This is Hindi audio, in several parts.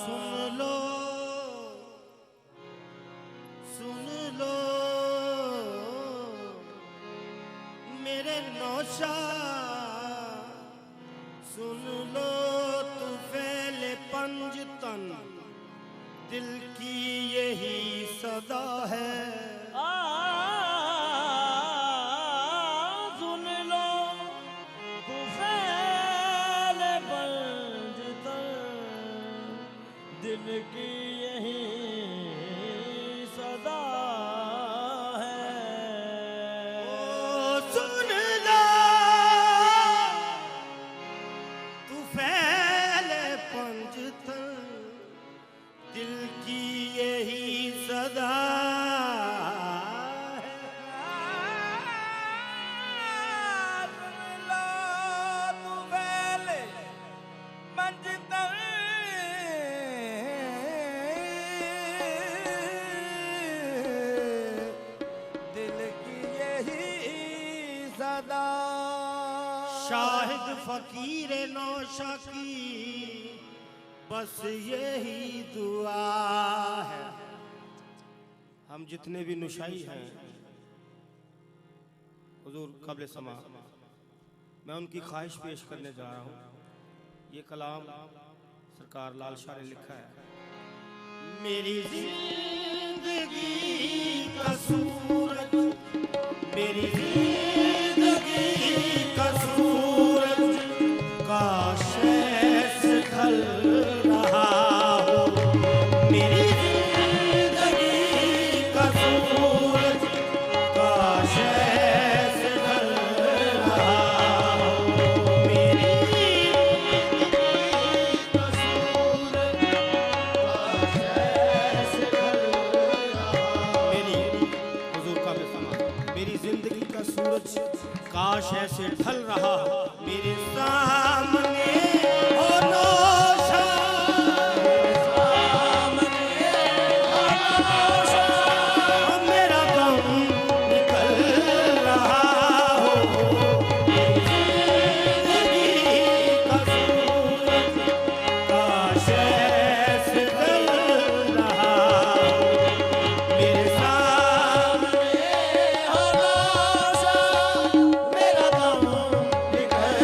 सुन लो सुन लो मेरे नौशा, सुन लो तू फैले पंजतन, दिल की यही सदा है। सुन लो तू फैले पंजतन, दिल की यही सदा है। ओ सुन लो तू फैले पंजतन, दिल की यही सदा है। सुन लो तू फैले पंजतन, दिल की यही सदा। शाहिद फकीर नौशा की बस यही दुआ है। हम जितने भी नुशाई हैं हुजूर काबिल समा, मैं उनकी ख्वाहिश पेश करने जा रहा हूँ। ये कलाम सरकार लाल शाह ने लिखा है। मेरी जिंदगी का सूरज, मेरी जिंदगी का सूरज, काश ऐसे ढल रहा हो। मेरी जिंदगी का सूरज, काश ऐसे ढल रहा हो। मेरी जिंदगी का सूरज, काश ऐसे ढल रहा हो। मेरी हुजूर का बेसमा, मेरी जिंदगी का सूरज काश ऐसे ढल रहा मेरे सामने हो नौशा, मेरे सामने हो नौशा, मेरा गम निकल रहा हो। मेरी जिंदगी का सूरज काश ऐसे ढल रहा हो। मेरे सामने हो नौशा, मेरा गम निकल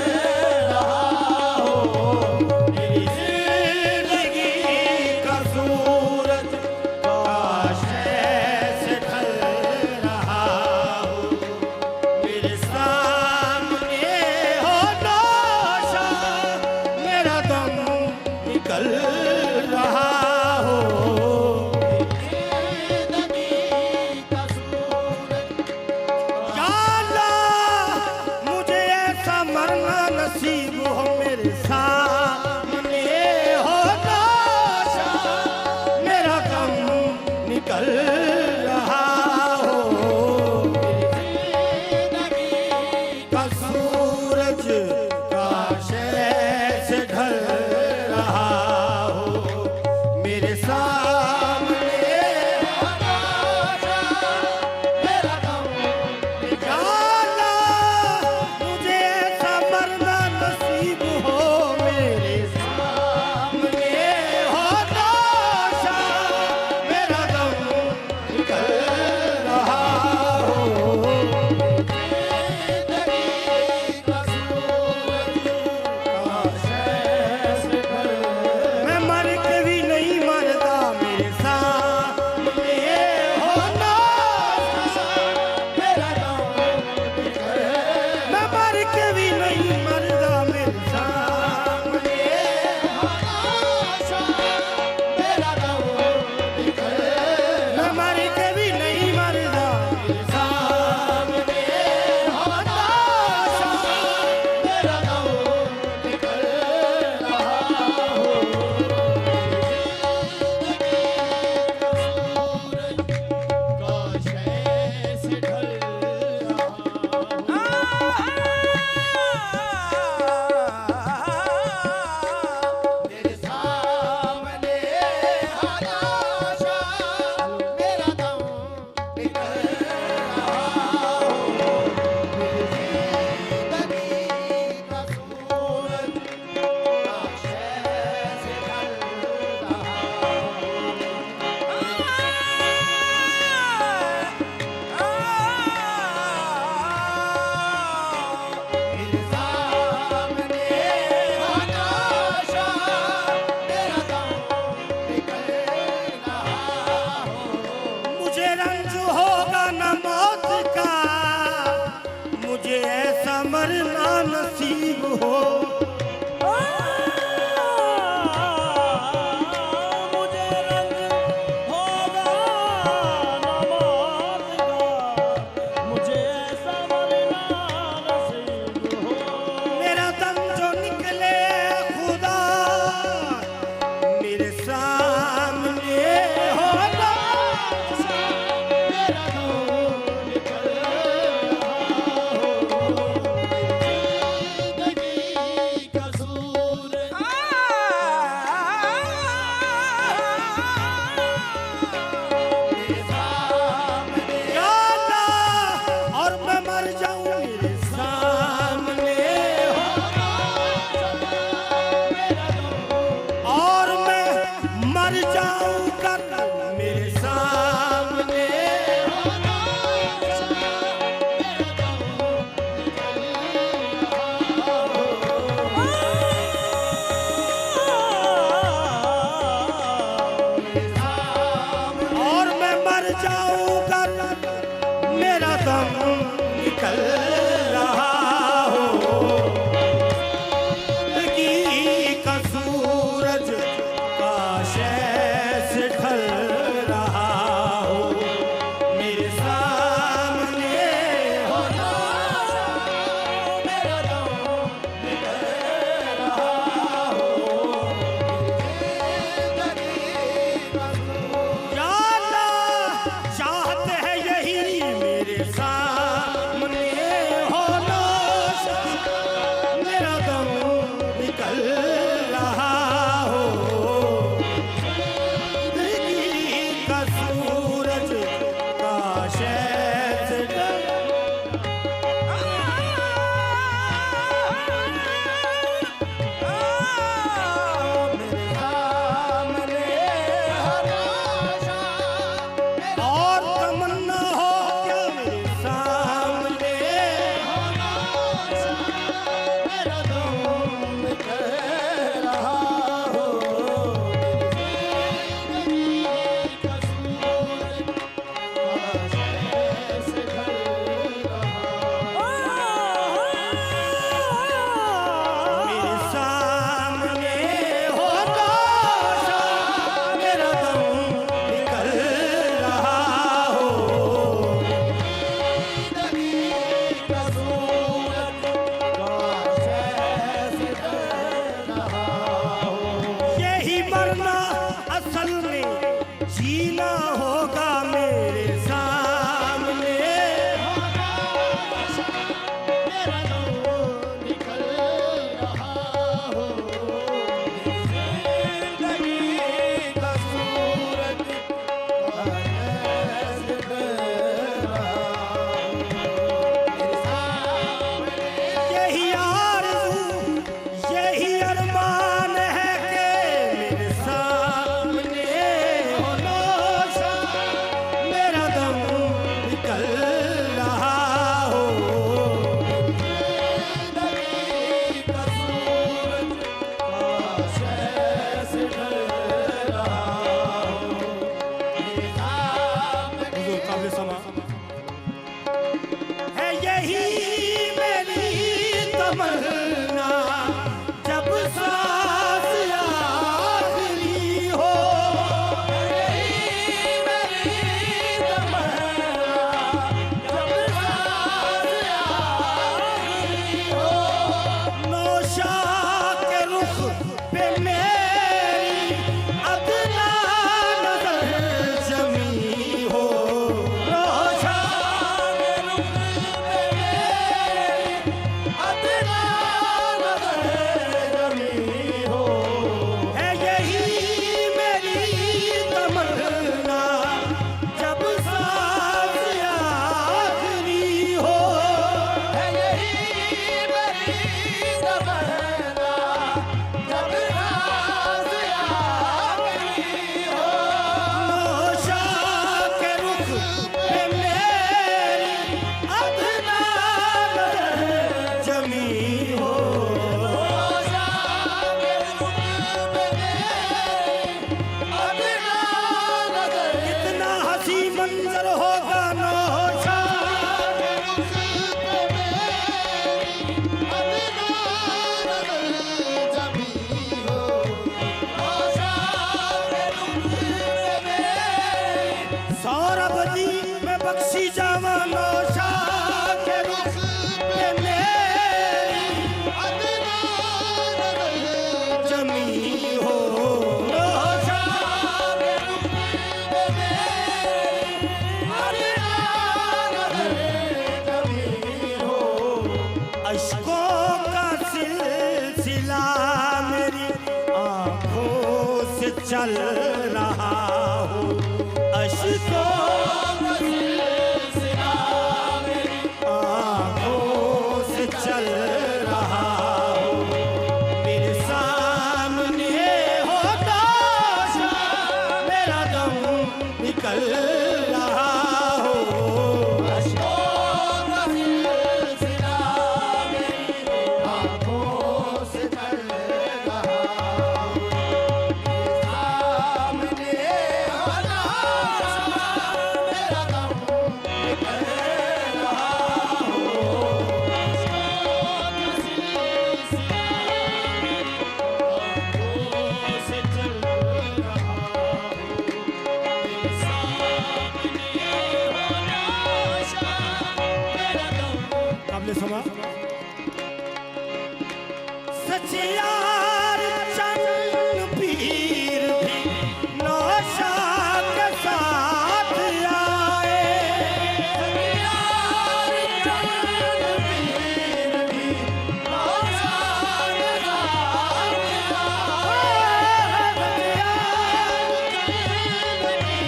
रहा हो। मेरी जिंदगी का सूरज काश ऐसे ढल रहा हो। मेरे सामने हो नौशा, मेरा दम निकल रहा हो। जिंदगी का सूरज, या अल्लाह मुझे ऐसा मरना नसीब हो, मेरे सामने हो नौशा, मेरा गम निकल रहा हो। जिंदगी का सूरज काश ऐसे ढल रहा हो। मेरे सामने हो नौशा, मेरा गम निकल। मुझे ऐसा मरना नसीब हो, मेरा दम निकल रहा हो, मेरे सामने हो नौशा, मेरा दम निकल रहा हो, यही मरना असल में जीना होगा मेरे सामने मेरा दम निकल रहा हो, यही आरज़ू यही अरमान है कि मेरे सामने हो नौशा, मेरा दम निकल रहा हो, हुजूर काबिल समा है यही मेरी तमन्ना, जब सांस आखिरी हो, यही मेरी तमन्ना, जब सांस आखिरी हो, नौशा के रुख पे मेरी अदना नजर जमी हो, नौशा के रुख पे मेरी अदना नजर जमी हो, है यही मेरी तमन्ना, जब सांस आखिरी हो, है यही मेरी तमन्ना, जब सांस आखिरी हो, नौशा के रुख पे मेरी अदना नजर जमी हो, नौशा के रुख पे मेरी अदना नजर, कितना हंसी मंजर होगा नौशा के रुख पे मेरी अदना नजर जमी हो, नौशा के रुख पे मेरी सौरभ जी में बख्शी जावा, नौशा के रुख पे मेरी अदना नजर जमी हो, नौशा के रुख पे मेरी अदना नजर जमी हो, अश्कों का सिलसिला मेरी आँखों से चल रहा हो, अश्कों का सिलसिला मेरी आँखों से चल रहा हो, मेरे सामने हो नौशा, मेरा दम निकल रहा हो, अश्कों का सिलसिला मेरी आँखों से चल रहा हो, मेरे सामने हो नौशा, मेरा दम निकल रहा हो, अश्कों का सिलसिला आँखों से चल रहा हो, मेरे सामने हो नौशा, मेरा दम काबिल समा सच यार चंद पीर भी नौशा के साथ आए, सच यार चंद पीर भी नौशा के साथ आए, सच यार चंद पीर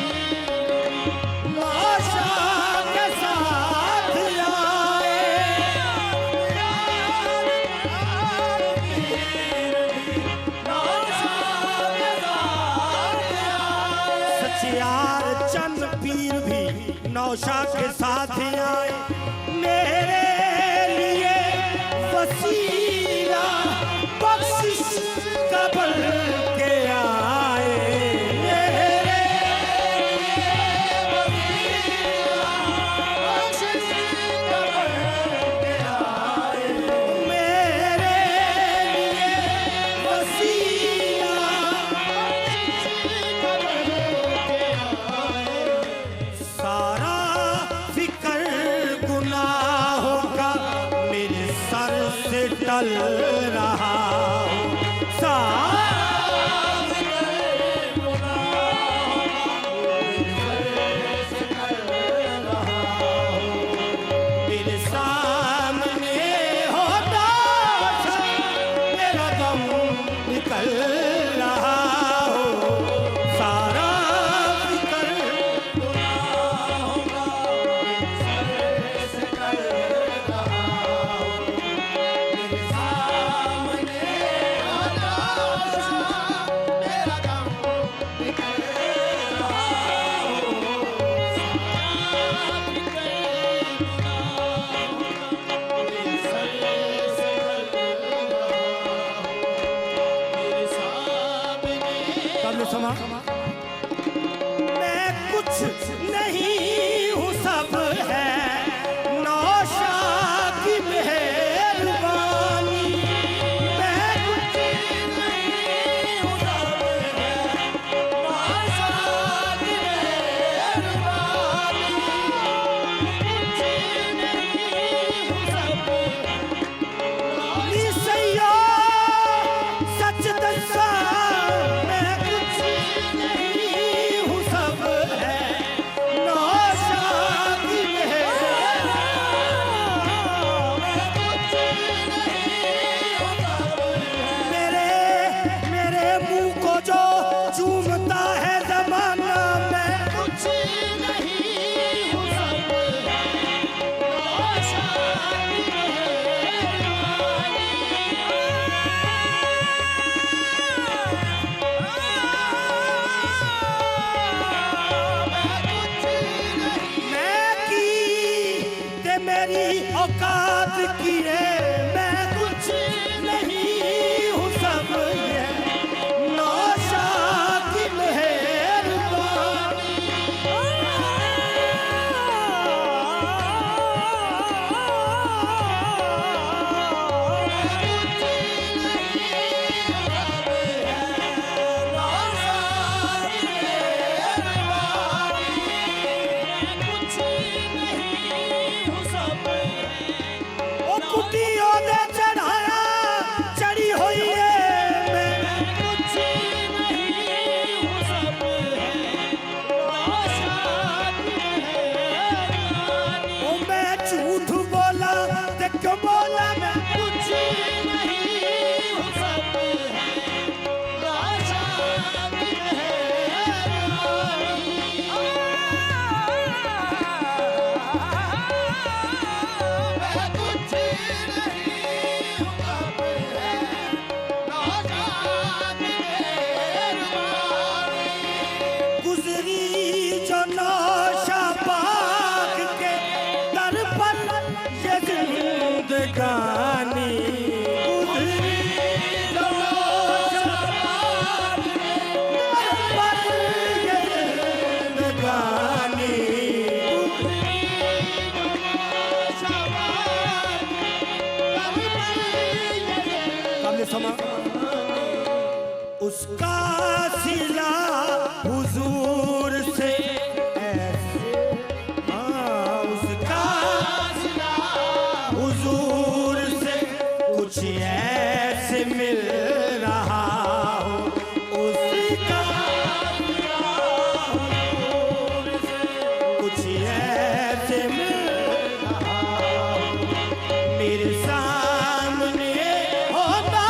नौशा के साथ आए, सचियार चंद पीर भी नौशा के साथ आए, मेरे लिए वसीला वसीला बख्शिश का बन के आए मेरे बख्शिश का बन के आए मेरे लिए वसीला बख्शिश का बन के आए सारा फिक्र गुनाहों का मेरे सर से टल रहा हो सारा फिक्र गुनाहों का मेरे सर से टल रहा हो मेरे सामने होता था मेरा दम निकल रहा हो सारा फिक्र गुनाहों का मेरे सर से टल रहा हो मेरे सामने होता था मेरा दम निकल रहा हो सारा फिक्र गुनाहों का मेरे सर से टल कब समा मैं कुछ नहीं हूँ सब है नौशा की मेहरबानी मैं कुछ नहीं हूँ सब है नौशा की मेहरबानी कुछ नहीं हूँ सब सैया सच दसा मैं कुछ नहीं हूँ सब है नौशा की मेहरबानी मैं कुछ नहीं हूँ सब है मेरे मुंह को जो चूमता है जमाना मैं कुछ नहीं हूँ सब है नौशा की मैं की ते मेरी औकात की है मैं कुछ नहीं हूँ सब ये नौशा की मेहरबानी ओ कुटियों दे चढ़ाया चढ़ी हुई है मैं कुछ नहीं हूँ सब है नौशा की मेहरबानी ओ मैं झूठ बोला ते क्यों बोला मैं कुछ नहीं हूँ सब है नौशा की गुजरी जो नौशा पाक के दर पर ये जिंदगानी गुजरी जो नौशा पाक के दर पर ये जिंदगानी गुजरी जो नौशा पाक के दर पर ये समा उसका सिला हुजूर से ऐसे उसका सिला हुजूर से कुछ ऐसे मिल रहा हो उसका सिला हुजूर से कुछ ऐसे मिल रहा हो मेरे सामने होता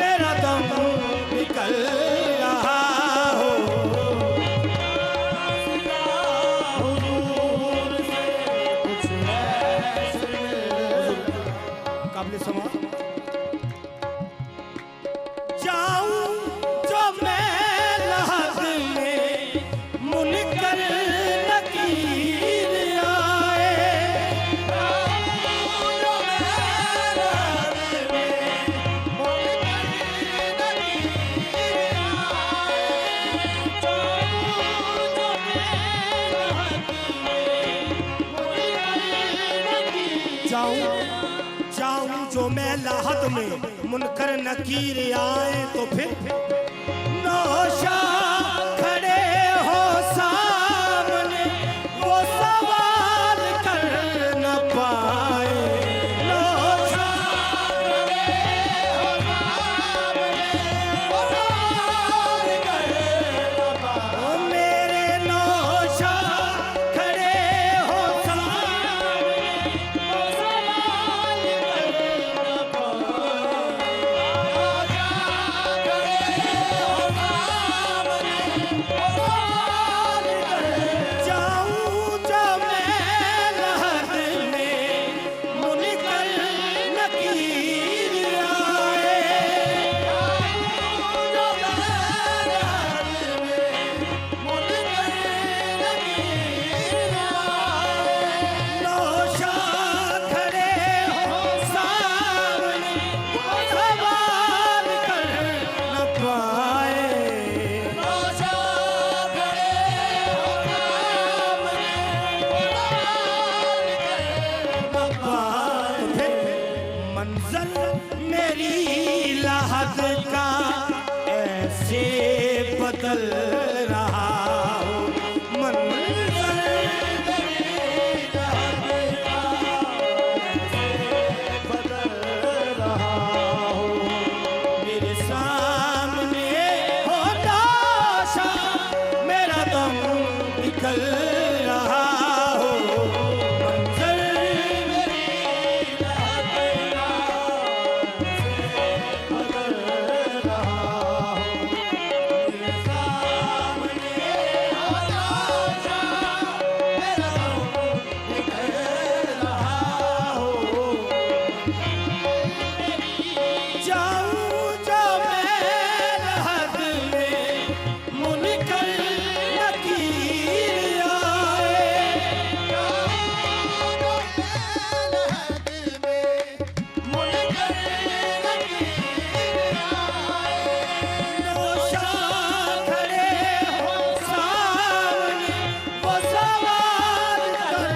मेरा दम निकल रहा हो काबिल समा जाऊं जो मैं लहद में मुनकर नकीर आए जो मैं लाहद में मुनकर नकीर आए तो फिर नौशा खड़े हो सामने वो सवाल कर न पाए। नौशा खड़े हो सामने वो सवाल कर न पाए। मेरे नौशा खड़े हो सामने वो सवाल कर न जाऊं जो मैं लहद में मुनकर नकीर आए। जाऊं जो मैं लहद में मुनकर नकीर आए। नौशा खड़े हो सामने वो सवाल कर न पाए। मंजर मेरी लाहद का ऐसे बदल रहा हो। मंजर मेरी लाहद का ऐसे बदल रहा हो। मेरे सामने हो नौशा मेरा दम निकल रहा हो। मंजर जाऊं जो मैं लहद में मुनकर नकीर आए। जाऊं जो मैं लहद में मुनकर नकीर आए। नौशा खड़े हो सामने वो सवाल कर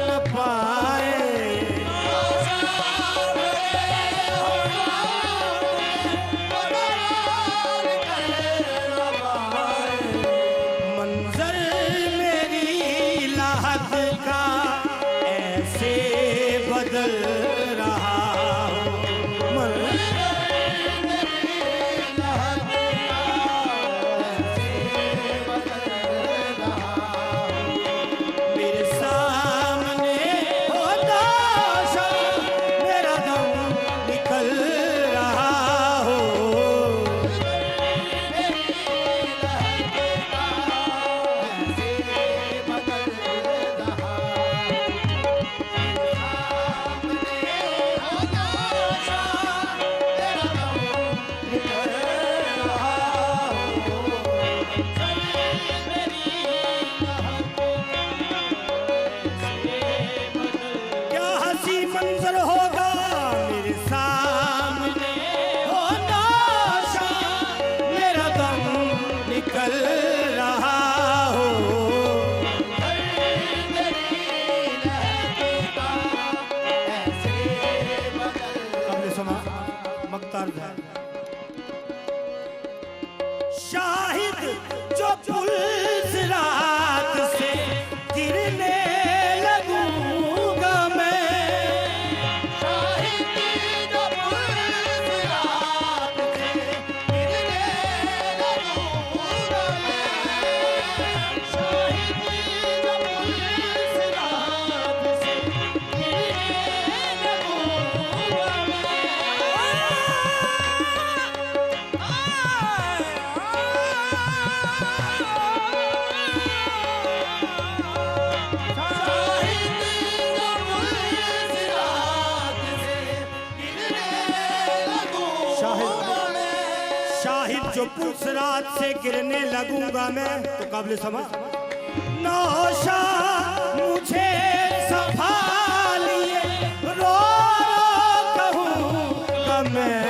न पाए। मंजर मेरी लाहद का ऐसे बदल रहा हो। मंजर मेरी लाहद का ऐसे बदल रहा हो। मेरे सामने हो नौशा मेरा दम निकल रहा हो। क्या हंसी मंजर होगा मेरे सामने हो नौशा मेरा दम निकल रहा हो। कमले समा मक्तार ध्यान। शाहिद जो पुलिस रात से गिरने लगूंगा मैं। शाहिद जो पुलिस रात से गिरने लगूंगा मैं। शाहिद जो पुलिस रात से गिरने लगूंगा शाहिद जो पुलिस रात से गिरने लगूंगा मैं। तो काबिल समा नौशा मुझे संभालिए रो रो कहूंगा मैं।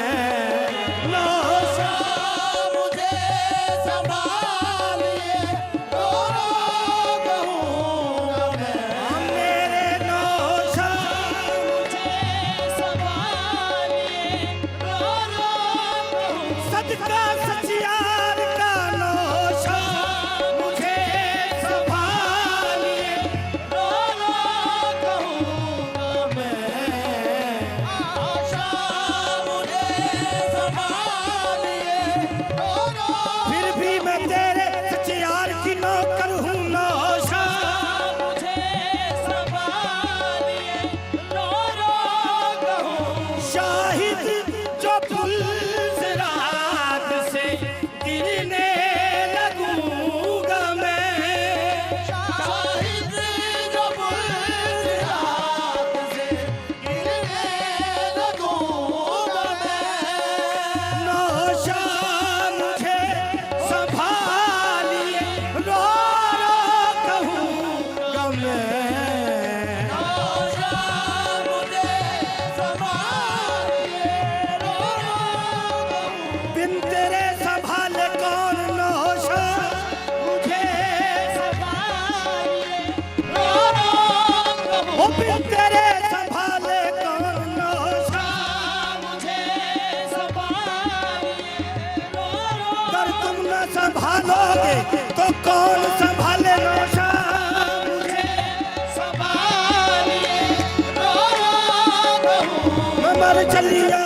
नौशा मुझे संभालिए रो रो कहूंगा मैं। मेरे नौशा मुझे संभालिए संभालिए रो रो फिर भी मैं तेरे सच्चे यार की नौकर हूँ नौशा। मुझे संभालिए रो रो कहूँ शाहिद जो पुल से रात से गिरने लगूंगा मैं। शाहिद जो बुलंद रात से गिरने लगूंगा मैं नौशा मुझे संभालिए रो रो कहूँगा मैं। नौशा मुझे संभालिए रो रो कहूँ बिन तेरे संभाले कौन नौशा मुझे संभालिए रो रो कहूँ ओ बिन तेरे संभाले कौन नौशा। मुझे संभालिए रो रो अगर तुम न संभालोगे तो कौन संभाले नौशा मुझे। संभालिए रो रो कहूँ मैं मर चलिया